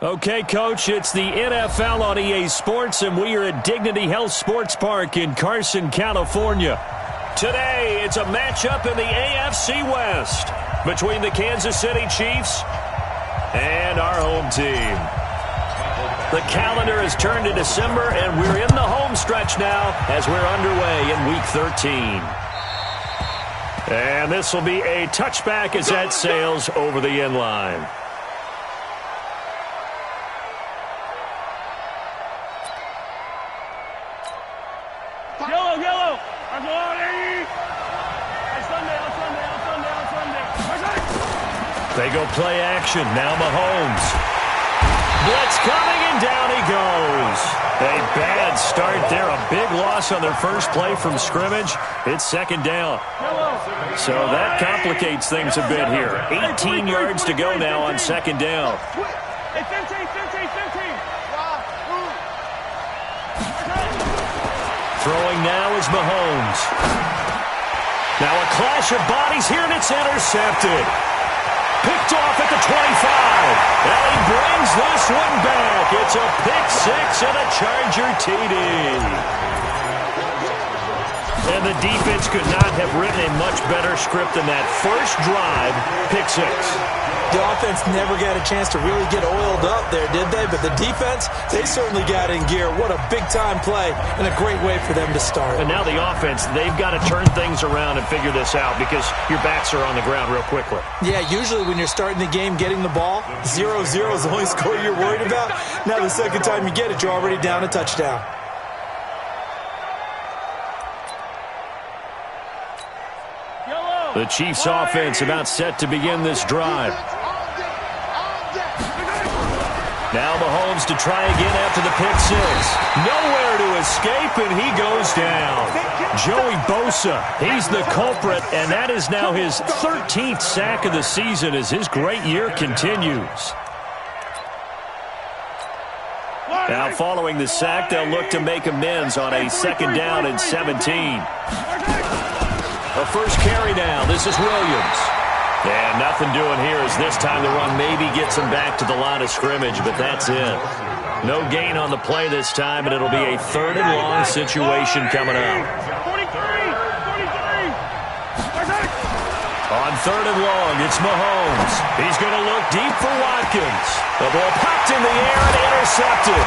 Okay, Coach, it's the NFL on EA Sports, and we are at Dignity Health Sports Park in Carson, California. Today, it's a matchup in the AFC West between the Kansas City Chiefs and our home team. The calendar has turned to December, and we're in the home stretch now as we're underway in Week 13. And this will be a touchback as that sails over the end line. Yellow. They go play action. Now Mahomes. Blitz coming, and down he goes. A bad start there. A big loss on their first play from scrimmage. It's second down. So that complicates things a bit here. 18 yards to go now on second down. Hey, 15. Throwing now is Mahomes. Now a clash of bodies here, and it's intercepted. Picked off at the 25. And he brings this one back. It's a pick six and a Charger TD. And the defense could not have written a much better script than that first drive, pick six. The offense never got a chance to really get oiled up there, did they? But the defense, they certainly got in gear. What a big-time play and a great way for them to start. And now the offense, they've got to turn things around and figure this out because your backs are on the ground real quickly. Yeah, usually when you're starting the game getting the ball, 0-0 is the only score you're worried about. Now the second time you get it, you're already down a touchdown. The Chiefs offense about set to begin this drive. Now Mahomes to try again after the pick six. Nowhere to escape, and he goes down. Joey Bosa, he's the culprit, and that is now his 13th sack of the season as his great year continues. Now following the sack, they'll look to make amends on a second down and 17. A first carry now. This is Williams. And nothing doing here as this time the run maybe gets him back to the line of scrimmage, but that's it. No gain on the play this time, and it'll be a third and long situation coming up. On third and long, it's Mahomes. He's going to look deep for Watkins. The ball popped in the air and intercepted.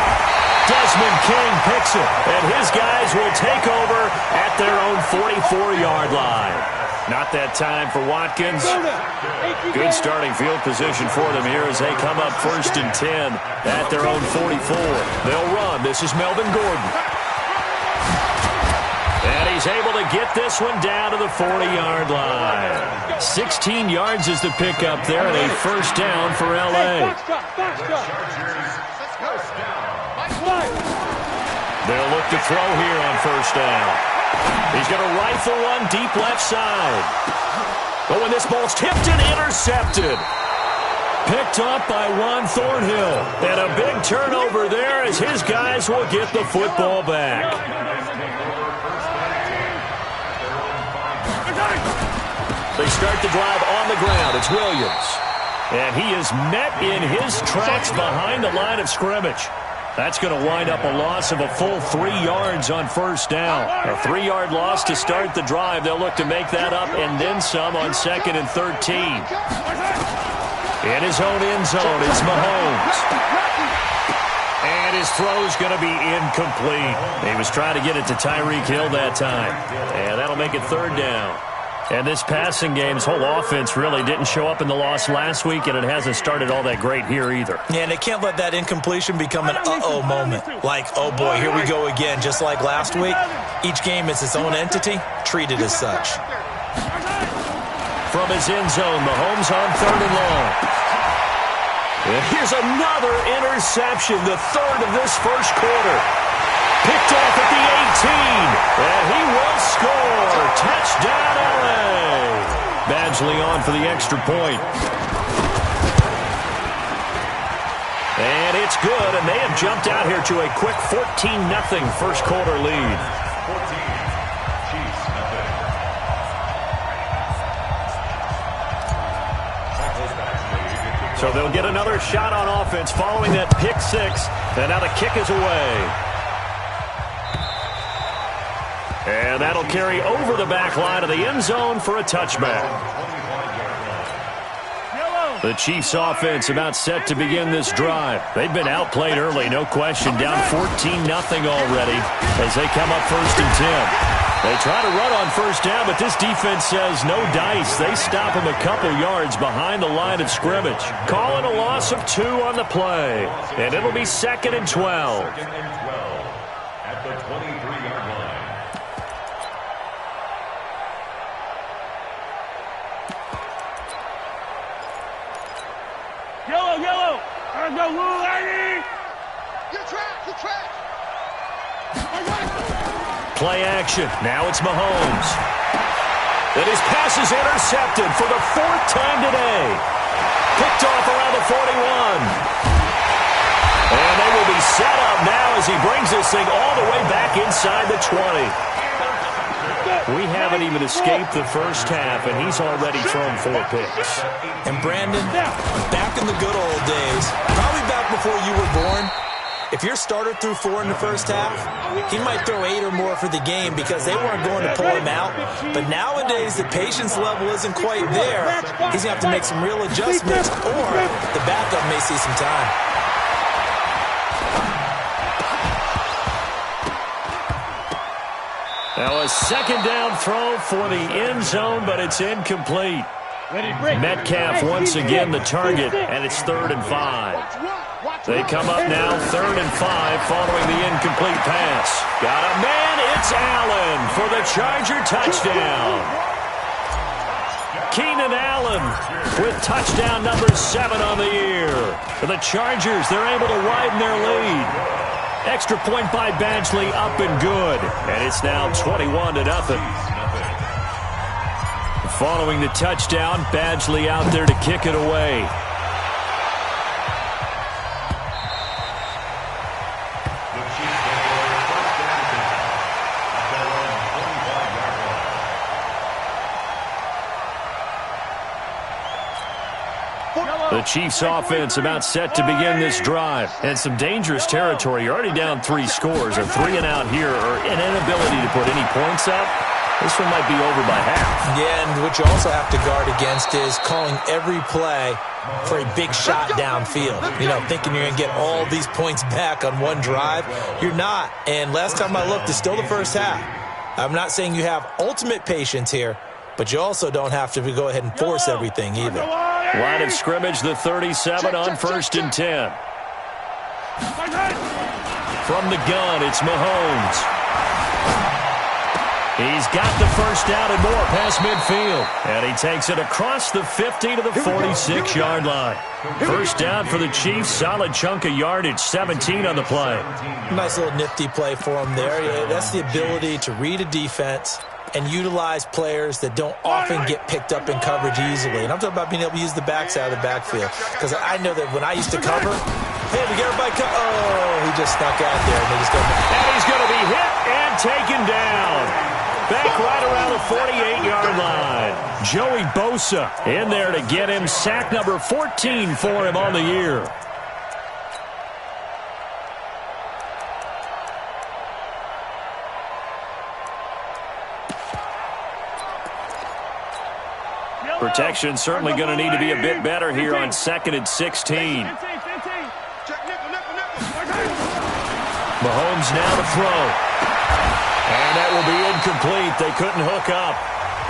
Desmond King picks it, and his guys will take over at their own 44-yard line. Not that time for Watkins. Good starting field position for them here as they come up first and 10 at their own 44. They'll run. This is Melvin Gordon. And he's able to get this one down to the 40-yard line. 16 yards is the pickup there, and a first down for L.A. They'll look to throw here on first down. He's going to rifle one deep left side. But when this ball's tipped and intercepted. Picked up by Juan Thornhill. And a big turnover there as his guys will get the football back. They start the drive on the ground. It's Williams. And he is met in his tracks behind the line of scrimmage. That's going to wind up a loss of a full 3 yards on first down. A 3-yard loss to start the drive. They'll look to make that up and then some on second and 13. In his own end zone, it's Mahomes. And his throw's going to be incomplete. He was trying to get it to Tyreek Hill that time. And that'll make it third down. And this passing game's whole offense really didn't show up in the loss last week, and it hasn't started all that great here either. Yeah, and they can't let that incompletion become an uh-oh moment. Like, oh boy, here we go again. Just like last week, each game is its own entity, treated as such. From his end zone, Mahomes on third and long. And here's another interception, the third of this first quarter. Picked off at the 18, and he will score. Touchdown, L.A. Badgley on for the extra point. And it's good, and they have jumped out here to a quick 14-0 first quarter lead. So they'll get another shot on offense following that pick six. And now the kick is away. And that'll carry over the back line of the end zone for a touchback. The Chiefs offense about set to begin this drive. They've been outplayed early, no question. Down 14-0 already as they come up 1st and 10. They try to run on first down, but this defense says no dice. They stop them a couple yards behind the line of scrimmage. Calling a loss of 2 on the play. And it'll be 2nd and 12. At the 23-yard line. Yellow. Let's go, Lou, lady. You're trash. Play action. Now it's Mahomes. And his pass is intercepted for the 4th time today. Picked off around the 41. And they will be set up now as he brings this thing all the way back inside the 20. We haven't even escaped the first half, and he's already thrown 4 picks. And Brandon, back in the good old days, probably back before you were born, if your starter threw 4 in the first half, he might throw 8 or more for the game because they weren't going to pull him out. But nowadays, the patience level isn't quite there. He's going to have to make some real adjustments, or the backup may see some time. Now a 2nd down throw for the end zone, but it's incomplete. Metcalf once again the target, and it's 3rd and 5. They come up now 3rd and 5 following the incomplete pass. Got a man, it's Allen for the Charger touchdown. Keenan Allen with touchdown number 7 on the year. For the Chargers, they're able to widen their lead. Extra point by Badgley up and good. And it's now 21-0. Following the touchdown, Badgley out there to kick it away. The Chiefs offense about set to begin this drive. And some dangerous territory. You're already down 3 scores. A 3-and-out here, or an inability to put any points up. This one might be over by half. Yeah, and what you also have to guard against is calling every play for a big shot downfield. You know, thinking you're going to get all these points back on one drive. You're not. And last time I looked, it's still the first half. I'm not saying you have ultimate patience here, but you also don't have to go ahead and force everything either. Line of scrimmage, the 37 on 1st and 10. From the gun, it's Mahomes. He's got the first down and more past midfield. And he takes it across the 50 to the 46-yard line. First down for the Chiefs. Solid chunk of yardage, 17 on the play. Nice little nifty play for him there. Yeah, that's the ability to read a defense and utilize players that don't often get picked up in coverage easily. And I'm talking about being able to use the backside of the backfield. Because I know that when I used to cover, hey, we get everybody oh, he just snuck out there. And he's going to be hit and taken down. Back right around the 48-yard line. Joey Bosa in there to get him. Sack number 14 for him on the year. Protection certainly going to need to be a bit better here on 2nd and 16. Mahomes now to throw. And that will be incomplete. They couldn't hook up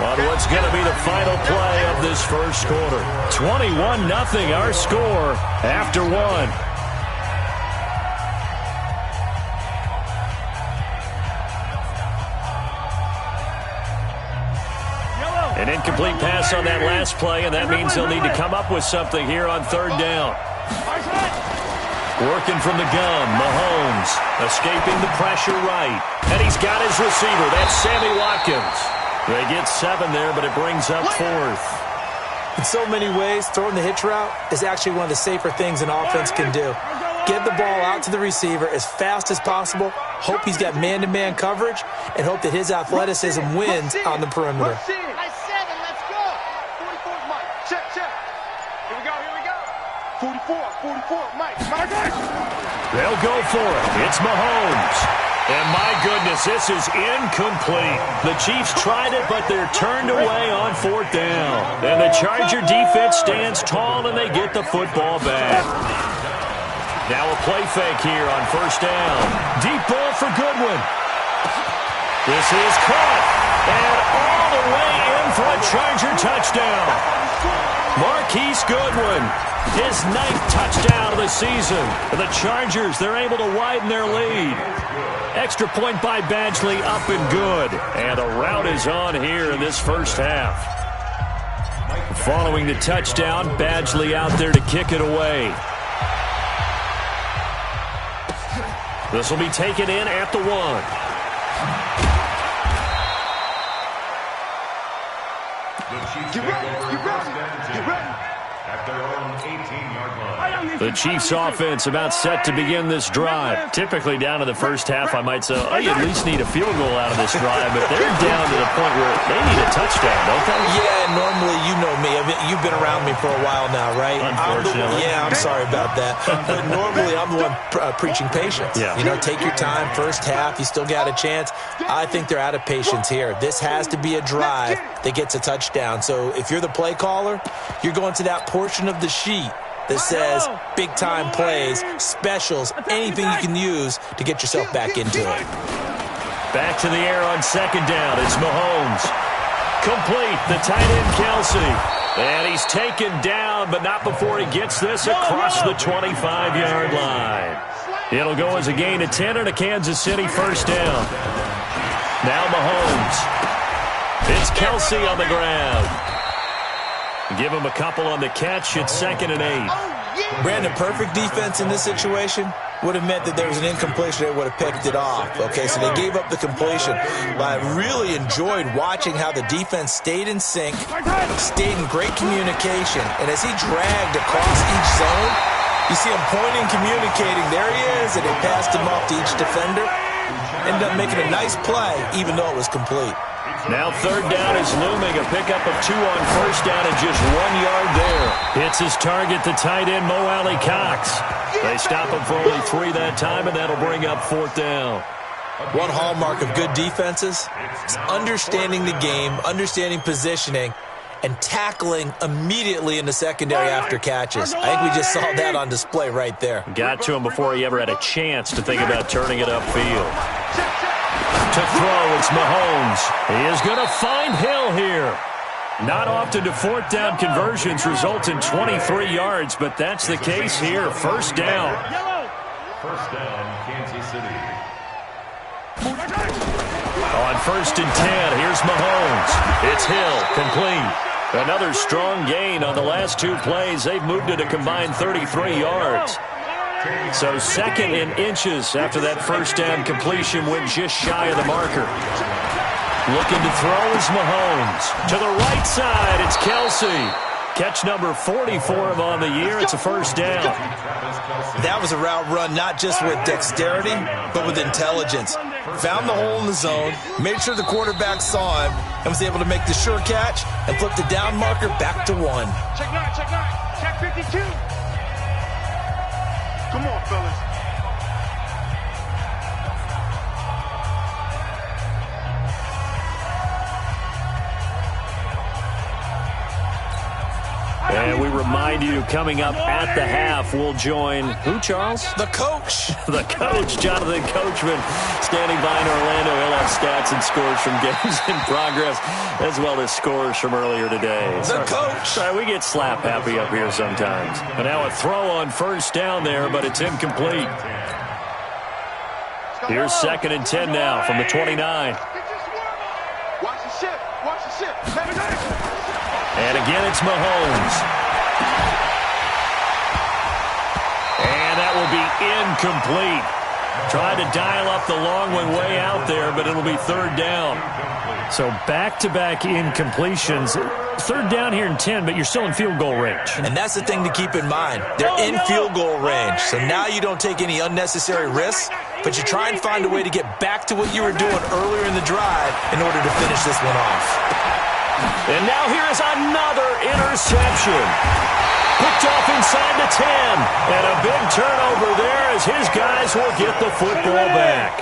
on what's going to be the final play of this first quarter. 21-0 our score after 1. An incomplete pass on that last play, and that means they'll need to come up with something here on 3rd down. Working from the gun, Mahomes escaping the pressure right. And he's got his receiver. That's Sammy Watkins. They get 7 there, but it brings up 4th. In so many ways, throwing the hitch route is actually one of the safer things an offense can do. Get the ball out to the receiver as fast as possible, hope he's got man-to-man coverage, and hope that his athleticism wins on the perimeter. They'll go for it. It's Mahomes. And my goodness, this is incomplete. The Chiefs tried it, but they're turned away on 4th down. And the Charger defense stands tall, and they get the football back. Now a play fake here on 1st down. Deep ball for Goodwin. This is caught. And all the way in for a Charger touchdown. Marquise Goodwin, his 9th touchdown of the season. The Chargers, they're able to widen their lead. Extra point by Badgley, up and good. And the route is on here in this first half. Following the touchdown, Badgley out there to kick it away. This will be taken in at the 1. The Chiefs offense about set to begin this drive. Typically down to the first half, I might say, oh, you at least need a field goal out of this drive, but they're down to the point where they need a touchdown, don't they? Yeah, normally, you know me. You've been around me for a while now, right? Unfortunately. I'm sorry about that. But normally, I'm the one preaching patience. Yeah. You know, take your time, first half, you still got a chance. I think they're out of patience here. This has to be a drive that gets a touchdown. So if you're the play caller, you're going to that portion of the sheet that says big-time plays, specials, anything you can use to get yourself back into it. Back to the air on 2nd down. It's Mahomes. Complete. The tight end, Kelsey. And he's taken down, but not before he gets this across the 25-yard line. It'll go as a gain of 10 and a Kansas City 1st down. Now Mahomes. It's Kelsey on the ground. Give him a couple on the catch. It's 2nd and 8. Brandon, perfect defense in this situation would have meant that there was an incompletion. They would have picked it off. Okay, so they gave up the completion. But I really enjoyed watching how the defense stayed in sync, stayed in great communication. And as he dragged across each zone, you see him pointing, communicating. There he is, and they passed him off to each defender. Ended up making a nice play, even though it was complete. Now 3rd down is looming. A pickup of 2 on 1st down and just 1 yard there. Hits his target, the tight end, Mo Alley Cox. They stop him for only 3 that time, and that'll bring up 4th down. One hallmark of good defenses is understanding the game, understanding positioning, and tackling immediately in the secondary after catches. I think we just saw that on display right there. Got to him before he ever had a chance to think about turning it upfield. To throw, it's Mahomes. He is going to find Hill here. Not often do 4th down conversions result in 23 yards, but that's the case here. 1st down. 1st down, Kansas City. On 1st and 10, here's Mahomes. It's Hill, complete. Another strong gain on the last 2 plays. They've moved it a combined 33 yards. So 2nd in inches after that 1st down completion went just shy of the marker. Looking to throw is Mahomes. To the right side, it's Kelsey. Catch number 44 of on the year. It's a 1st down. That was a route run not just with dexterity, but with intelligence. Found the hole in the zone, made sure the quarterback saw him, and was able to make the sure catch and flip the down marker back to 1. Check 9, check 9. Check 52. Come on, fellas. And we remind you, coming up at the half, we'll join who, Charles? The coach. The coach, Jonathan Coachman, standing by in Orlando. He'll have stats and scores from games in progress, as well as scores from earlier today. The coach. Sorry, we get slap happy up here sometimes. And now a throw on 1st down there, but it's incomplete. Here's 2nd and 10 now from the 29. Watch the ship. Watch the ship. And again, it's Mahomes. And that will be incomplete. Tried to dial up the long one way out there, but it'll be 3rd down. So back-to-back incompletions. 3rd down here in 10, but you're still in field goal range. And that's the thing to keep in mind. They're in field goal range. So now you don't take any unnecessary risks, but you try and find a way to get back to what you were doing earlier in the drive in order to finish this one off. And now here is another interception. Picked off inside the 10. And a big turnover there as his guys will get the football back.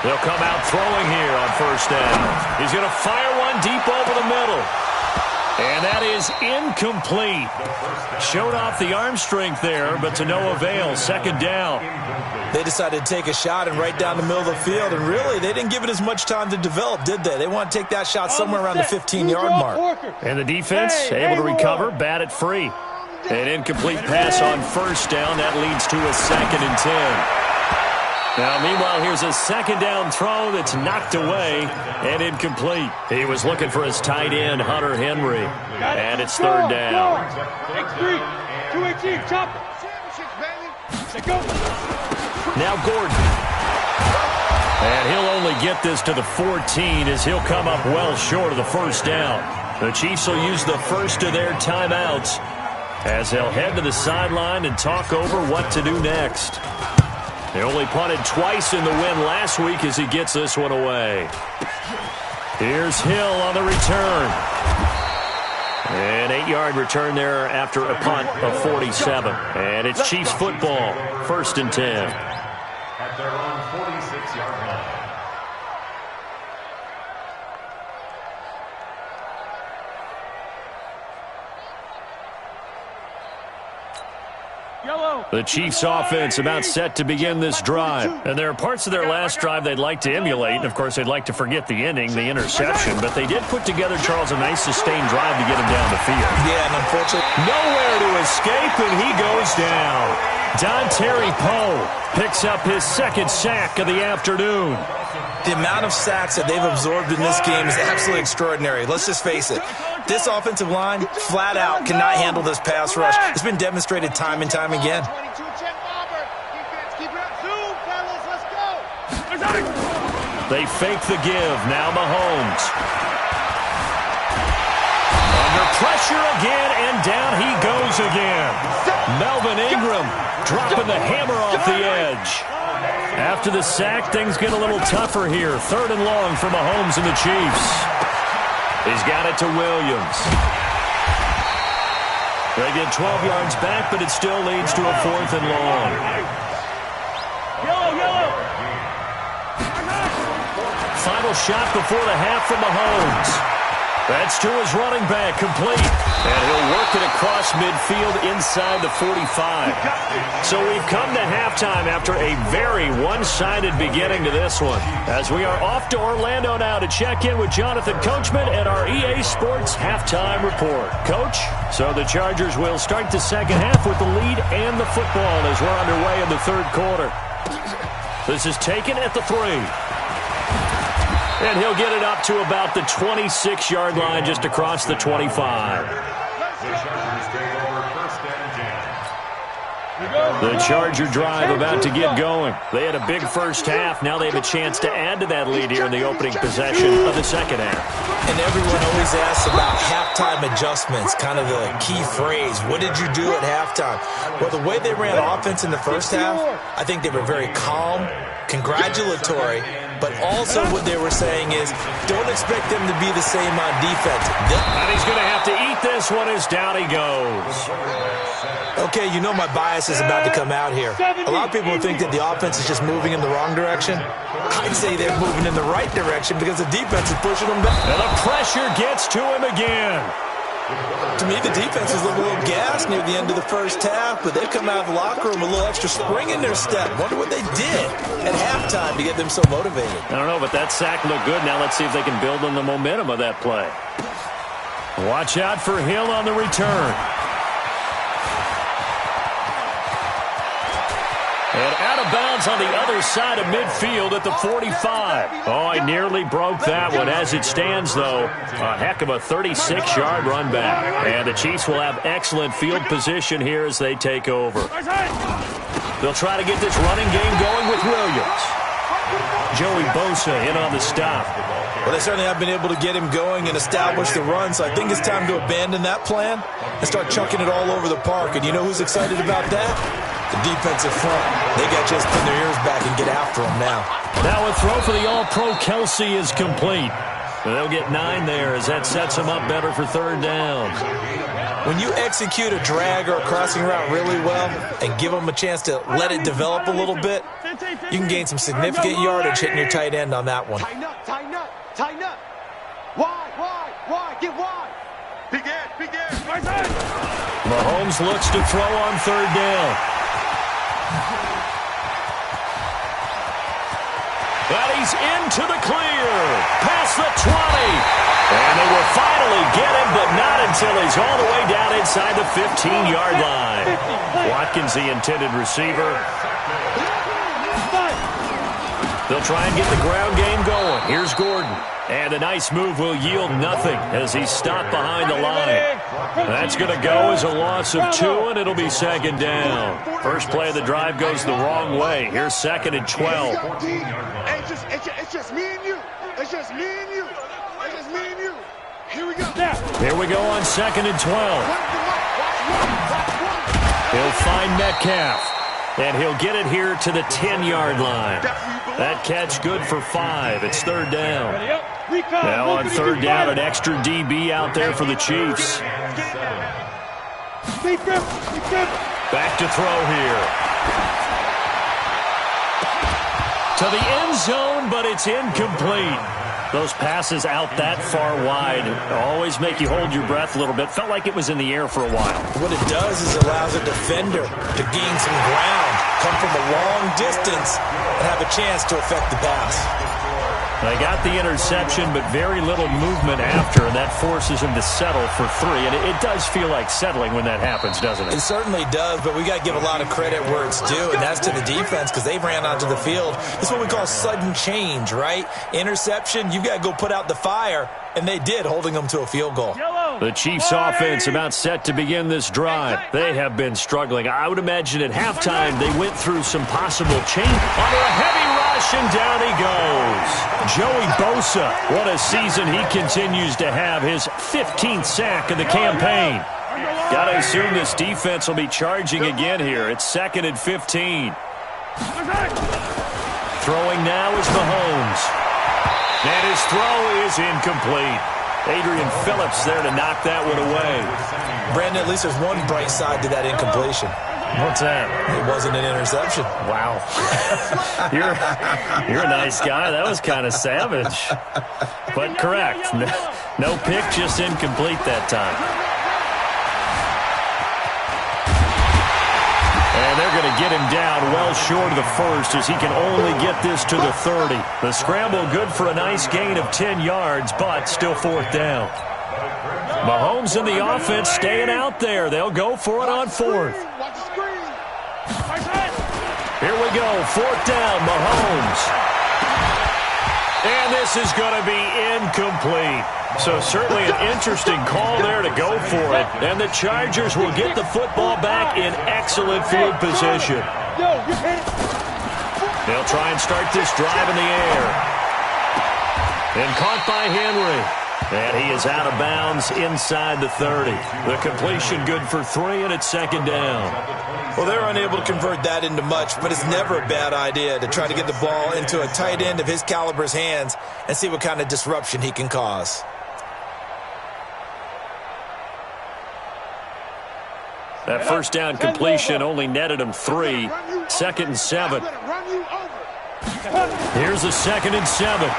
They'll come out throwing here on first down. He's going to fire one deep over the middle. And that is incomplete. Showed off the arm strength there, but to no avail. Second down. They decided to take a shot and right down the middle of the field, and really, they didn't give it as much time to develop, did they? They want to take that shot somewhere around the 15-yard mark. And the defense able to recover, bat it free. An incomplete pass on first down. That leads to a 2nd and 10. Now, meanwhile, here's a second down throw that's knocked away and incomplete. He was looking for his tight end, Hunter Henry. And it's third down. X3, 218, chop it. Go. Now Gordon. And he'll only get this to the 14 as he'll come up well short of the first down. The Chiefs will use the first of their timeouts as they'll head to the sideline and talk over what to do next. They only punted twice in the win last week as he gets this one away. Here's Hill on the return. An 8-yard return there after a punt of 47. And it's Chiefs football, 1st and 10. At their own 46-yard line. The Chiefs offense about set to begin this drive. And there are parts of their last drive they'd like to emulate. And, of course, they'd like to forget the ending, the interception. But they did put together, Charles, a nice sustained drive to get him down the field. Yeah, and unfortunately, nowhere to escape, and he goes down. Dontari Poe picks up his 2nd sack of the afternoon. the amount of sacks that they've absorbed in this game is absolutely extraordinary. Let's just face it. This offensive line, flat out, cannot handle this pass rush. It's been demonstrated time and time again. They fake the give. Now Mahomes. Under pressure again, and down he goes again. Melvin Ingram dropping the hammer off the edge. After the sack, things get a little tougher here. 3rd and long for Mahomes and the Chiefs. He's got it to Williams. They get 12 yards back, but it still leads to a 4th and long. Final shot before the half from Mahomes. That's to his running back, complete. And he'll work it across midfield inside the 45. So we've come to halftime after a very one-sided beginning to this one. As we are off to Orlando now to check in with Jonathan Coachman at our EA Sports Halftime Report. Coach, so the Chargers will start the second half with the lead and the football as we're underway in the 3rd quarter. This is taken at the 3. And he'll get it up to about the 26-yard line just across the 25. The Charger drive about to get going. They had a big first half. Now they have a chance to add to that lead here in the opening possession of the second half. And everyone always asks about halftime adjustments, kind of the key phrase. What did you do at halftime? Well, the way they ran offense in the first half, I think they were very calm, congratulatory, but also what they were saying is don't expect them to be the same on defense. And he's going to have to eat this one as down he goes. Okay, you know my bias is about to come out here. A lot of people think that the offense is just moving in the wrong direction. I'd say they're moving in the right direction because the defense is pushing them back. And the pressure gets to him again. To me, the defense is a little gassed near the end of the first half, but they've come out of the locker room with a little extra spring in their step. Wonder what they did at halftime to get them so motivated. I don't know, but that sack looked good. Now let's see if they can build on the momentum of that play. Watch out for Hill on the return. And out of bounds on the other side of midfield at the 45. Oh, he nearly broke that one. As it stands, though, a heck of a 36-yard run back. And the Chiefs will have excellent field position here as they take over. They'll try to get this running game going with Williams. Joey Bosa in on the stop. Well, they certainly have been able to get him going and establish the run, so I think it's time to abandon that plan and start chunking it all over the park. And you know who's excited about that? The defensive front. They got just pin their ears back and get after him now. Now a throw for the All-Pro Kelsey is complete. They'll get 9 there as that sets them up better for third down. When you execute a drag or a crossing route really well and give them a chance to let it develop a little bit, you can gain some significant yardage hitting your tight end on that one. Tighten up, tighten up, tighten up. Wide, get wide. Big end. Mahomes looks to throw on third down. And he's into the clear. Past the 20. And they will finally get him, but not until he's all the way down inside the 15-yard line. Watkins, the intended receiver. They'll try and get the ground game going. Here's Gordon. And a nice move will yield nothing as he's stopped behind the line. That's going to go as a loss of 2, and it'll be second down. First play of the drive goes the wrong way. Here's 2nd and 12. It's just me and you. It's just me and you. It's just me and you. Here we go. Here we go on 2nd and 12. He'll find Metcalf. And he'll get it here to the 10-yard line. That catch good for 5. It's third down. Now on third down, an extra DB out there for the Chiefs. Back to throw here. To the end zone, but it's incomplete. Those passes out that far wide always make you hold your breath a little bit. Felt like it was in the air for a while. What it does is allows a defender to gain some ground, come from a long distance, and have a chance to affect the pass. They got the interception, but very little movement after, and that forces him to settle for 3. And it does feel like settling when that happens, doesn't it? It certainly does, but we got to give a lot of credit where it's due, and that's to the defense because they ran onto the field. It's what we call sudden change, right? Interception, you got to go put out the fire, and they did, holding them to a field goal. The Chiefs' offense about set to begin this drive. They have been struggling. I would imagine at halftime they went through some possible change. Under a heavy rush, and down he goes. Joey Bosa, what a season he continues to have. His 15th sack of the campaign. Got to assume this defense will be charging again here. It's 2nd and 15. Throwing now is Mahomes. And his throw is incomplete. Adrian Phillips there to knock that one away. Brandon, at least there's one bright side to that incompletion. What's that? It wasn't an interception. Wow. You're a nice guy. That was kind of savage. But correct. No pick, just incomplete that time. And they're going to get him down well short of the first as he can only get this to the 30. The scramble good for a nice gain of 10 yards, but still 4th down. Mahomes and the offense staying out there. They'll go for it on 4th. Here we go, 4th down, Mahomes. And this is going to be incomplete. So certainly an interesting call there to go for it. And the Chargers will get the football back in excellent field position. They'll try and start this drive in the air. And caught by Henry. And he is out of bounds inside the 30. The completion good for 3, and it's 2nd down. Well, they're unable to convert that into much, but it's never a bad idea to try to get the ball into a tight end of his caliber's hands and see what kind of disruption he can cause. That first down completion only netted him 3. 2nd and 7. Here's a 2nd and 7.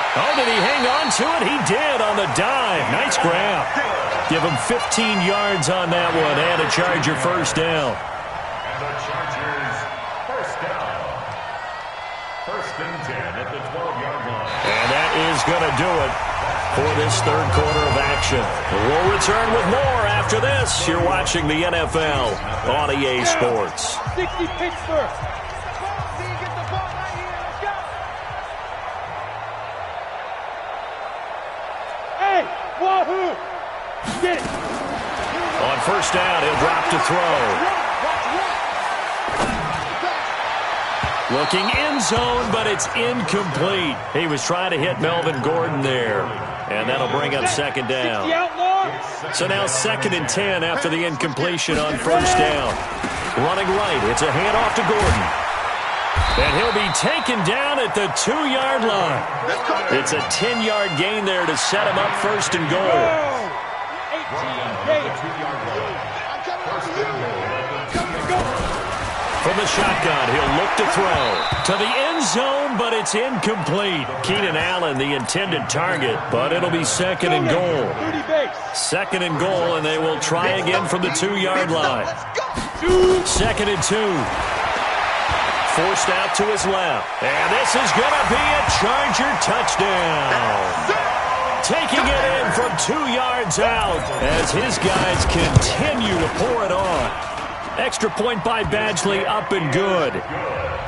Oh, did he hang on to it? He did on the dive. Nice grab. Give him 15 yards on that one and a Charger first down. And the Chargers first down. 1st and 10 at the 12-yard line. And that is going to do it for this third quarter of action. We'll return with more after this. You're watching the NFL on EA Sports. 60 Pittsburgh. Wahoo! Get it! On first down, he'll drop to throw. Looking end zone, but it's incomplete. He was trying to hit Melvin Gordon there. And that'll bring up 2nd down. So now 2nd and 10 after the incompletion on first down. Running right, it's a handoff to Gordon. And he'll be taken down at the 2-yard line. It's a 10-yard gain there to set him up first and goal. 18, From the shotgun, he'll look to throw to the end zone, but it's incomplete. Keenan Allen, the intended target, but it'll be second and goal. Second and goal, and they will try again from the 2-yard line. Second and 2. Forced out to his left. And this is going to be a Charger touchdown. Taking it in from 2 yards out as his guys continue to pour it on. Extra point by Badgley, up and good.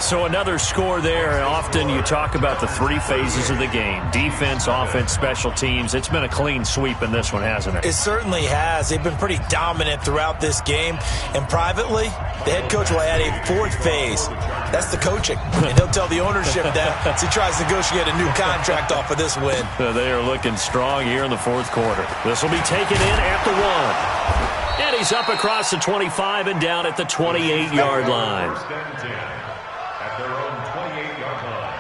So another score there. Often you talk about the 3 phases of the game. Defense, offense, special teams. It's been a clean sweep in this one, hasn't it? It certainly has. They've been pretty dominant throughout this game. And privately, the head coach will add a 4th phase. That's the coaching. And he'll tell the ownership that as he tries to negotiate a new contract off of this win. They are looking strong here in the 4th quarter. This will be taken in at the 1. And he's up across the 25 and down at the 28-yard line. At their own 28-yard line.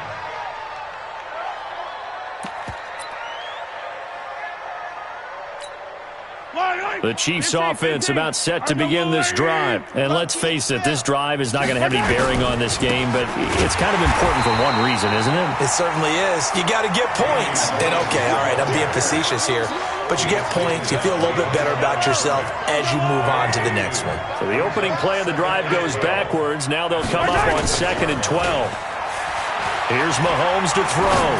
The Chiefs' offense about set to begin this drive. And let's face it, this drive is not going to have any bearing on this game, but it's kind of important for one reason, isn't it? It certainly is. You got to get points. And, okay, all right, I'm being facetious here. But you get points, you feel a little bit better about yourself as you move on to the next one. So the opening play of the drive goes backwards. Now they'll come up on 2nd and 12. Here's Mahomes to throw.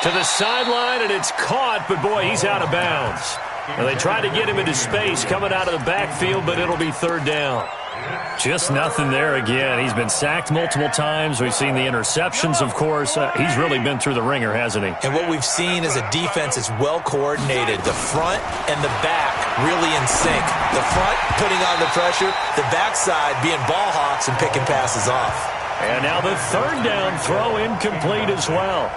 To the sideline, and it's caught, but boy, he's out of bounds. And they try to get him into space coming out of the backfield, but it'll be 3rd down. Just nothing there again. He's been sacked multiple times. We've seen the interceptions, of course. He's really been through the ringer, hasn't he? And what we've seen is a defense that's well coordinated. The front and the back really in sync. The front putting on the pressure, the backside being ball hawks and picking passes off. And now the 3rd down throw incomplete as well.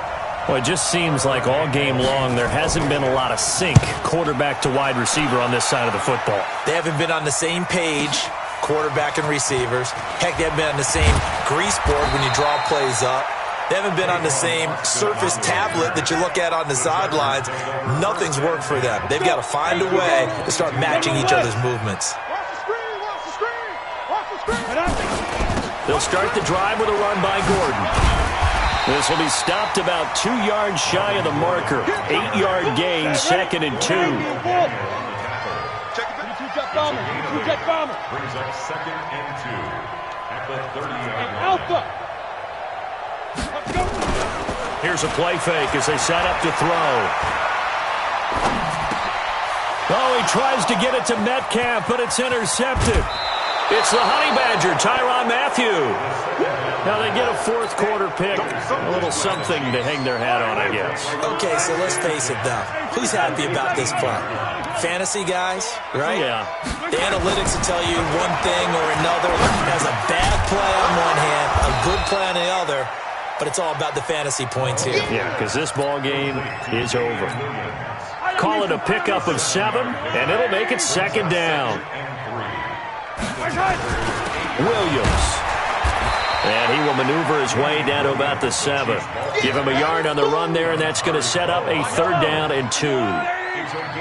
Well, it just seems like all game long there hasn't been a lot of sync quarterback to wide receiver on this side of the football. They haven't been on the same page, quarterback and receivers. Heck, they haven't been on the same grease board when you draw plays up. They haven't been on the same Surface tablet that you look at on the sidelines. Nothing's worked for them. They've got to find a way to start matching each other's movements. They'll start the drive with a run by Gordon. This will be stopped about 2 yards shy of the marker. 8-yard gain, 2nd and 2. Brings up 2nd and 2 at the 30-yard line. Here's a play fake as they set up to throw. Oh, he tries to get it to Metcalf, but it's intercepted. It's the Honey Badger, Tyrann Mathieu. Now they get a 4th quarter pick. A little something to hang their hat on, I guess. Okay, so let's face it, though. Who's happy about this play? Fantasy guys, right? Yeah. The analytics will tell you one thing or another. There's a bad play on one hand, a good play on the other, but it's all about the fantasy points here. Yeah, because this ball game is over. Call it a pickup of 7, and it'll make it 2nd down. Williams. And he will maneuver his way down to about the 7. Give him a yard on the run there, and that's going to set up a 3rd down and 2.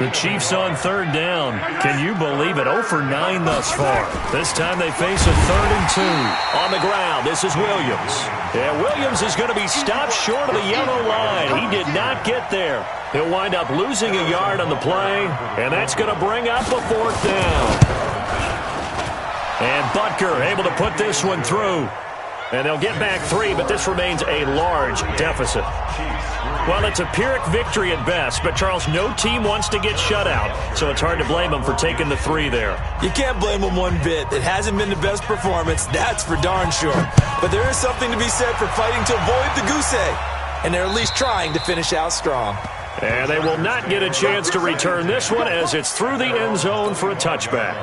The Chiefs on 3rd down. Can you believe it? 0 for 9 thus far. This time they face a 3rd and 2. On the ground, this is Williams. And Williams is going to be stopped short of the yellow line. He did not get there. He'll wind up losing a yard on the play, and that's going to bring up a 4th down. And Butker able to put this one through. And they'll get back 3, but this remains a large deficit. Well, it's a Pyrrhic victory at best, but, Charles, no team wants to get shut out, so it's hard to blame them for taking the 3 there. You can't blame them one bit. It hasn't been the best performance, that's for darn sure. But there is something to be said for fighting to avoid the goose egg, and they're at least trying to finish out strong. And they will not get a chance to return this one as it's through the end zone for a touchback.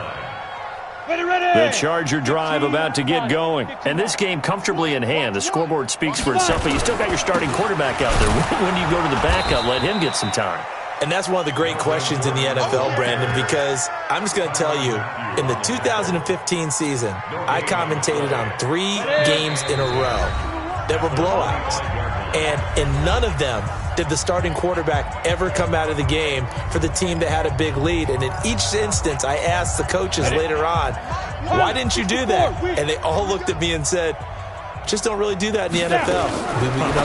The Charger drive about to get going. And this game comfortably in hand. The scoreboard speaks for itself, but you still got your starting quarterback out there. When do you go to the backup, let him get some time? And that's one of the great questions in the NFL, Brandon, because I'm just going to tell you, in the 2015 season, I commentated on 3 games in a row that were blowouts. And in none of them did the starting quarterback ever come out of the game for the team that had a big lead. And in each instance, I asked the coaches later on, why didn't you do that? And they all looked at me and said, just don't really do that in the NFL.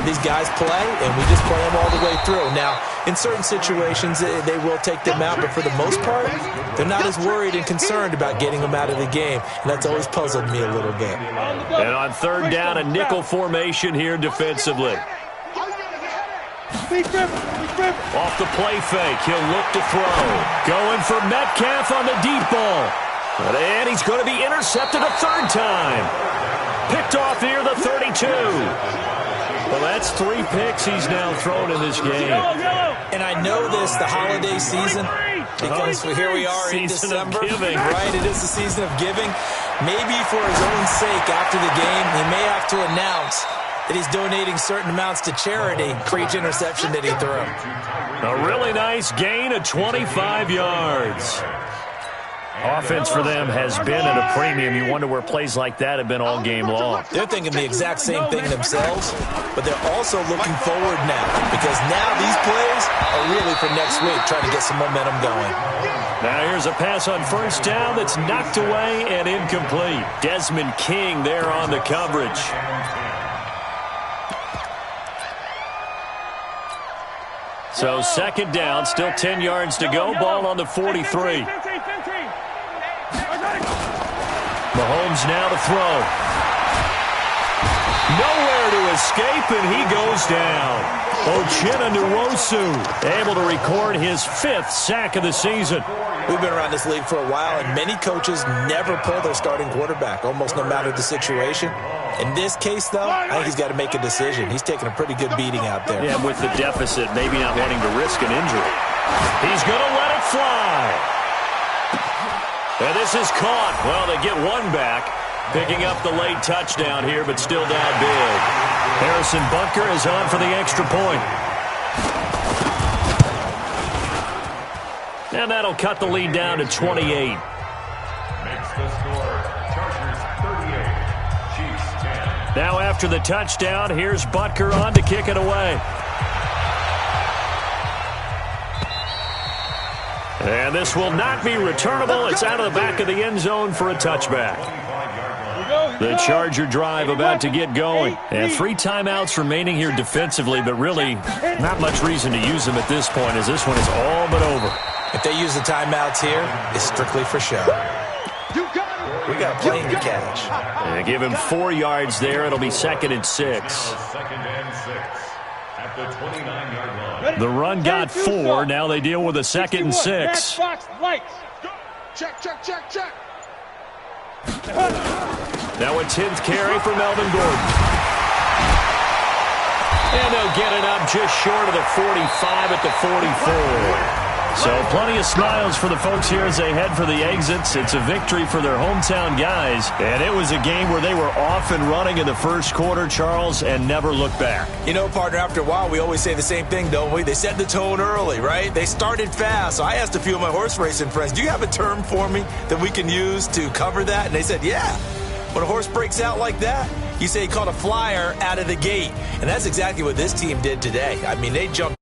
These guys play, and we just play them all the way through. Now, in certain situations, they will take them out, but for the most part, they're not as worried and concerned about getting them out of the game, and that's always puzzled me a little bit. And on third down, a nickel formation here defensively. Off the play fake, he'll look to throw. Going for Metcalf on the deep ball. And he's going to be intercepted a third time. Picked off near the 32. Well, that's 3 picks he's now thrown in this game. And I know this, the holiday season, because here we are in December. Right, it is the season of giving. Maybe for his own sake after the game, he may have to announce that he's donating certain amounts to charity for each interception that he threw. A really nice gain of 25 yards. Offense for them has been at a premium. You wonder where plays like that have been all game long. They're thinking the exact same thing themselves, but they're also looking forward now because now these plays are really for next week, trying to get some momentum going. Now here's a pass on first down that's knocked away and incomplete. Desmond King there on the coverage. So second down, still 10 yards to go. Ball on the 43. Mahomes now to throw. Nowhere to escape, and he goes down. Uchenna Nwosu able to record his 5th sack of the season. We've been around this league for a while, and many coaches never pull their starting quarterback, almost no matter the situation. In this case, though, I think he's got to make a decision. He's taking a pretty good beating out there. Yeah, with the deficit, maybe not wanting to risk an injury. He's going to let it fly. And this is caught. Well, they get one back, picking up the late touchdown here, but still down big. Harrison Butker is on for the extra point. And that'll cut the lead down to 28. Makes the score. Chargers 38, Chiefs 10. Now after the touchdown, here's Butker on to kick it away. And this will not be returnable. It's out of the back of the end zone for a touchback. The Charger drive about to get going. And 3 timeouts remaining here defensively, but really not much reason to use them at this point as this one is all but over. If they use the timeouts here, it's strictly for show. We got plenty to catch. And give him 4 yards there. It'll be 2nd and 6. Second and 6 at the 29-yard line. The run got 4. Now they deal with a 2nd and 6. Check, check, check, check. Now a 10th carry for Melvin Gordon. And they'll get it up just short of the 45 at the 44. So plenty of smiles for the folks here as they head for the exits. It's a victory for their hometown guys. And it was a game where they were off and running in the first quarter, Charles, and never looked back. You know, partner, after a while, we always say the same thing, don't we? They set the tone early, right? They started fast. So I asked a few of my horse racing friends, do you have a term for me that we can use to cover that? And they said, yeah. When a horse breaks out like that, you say he caught a flyer out of the gate. And that's exactly what this team did today. I mean, they jumped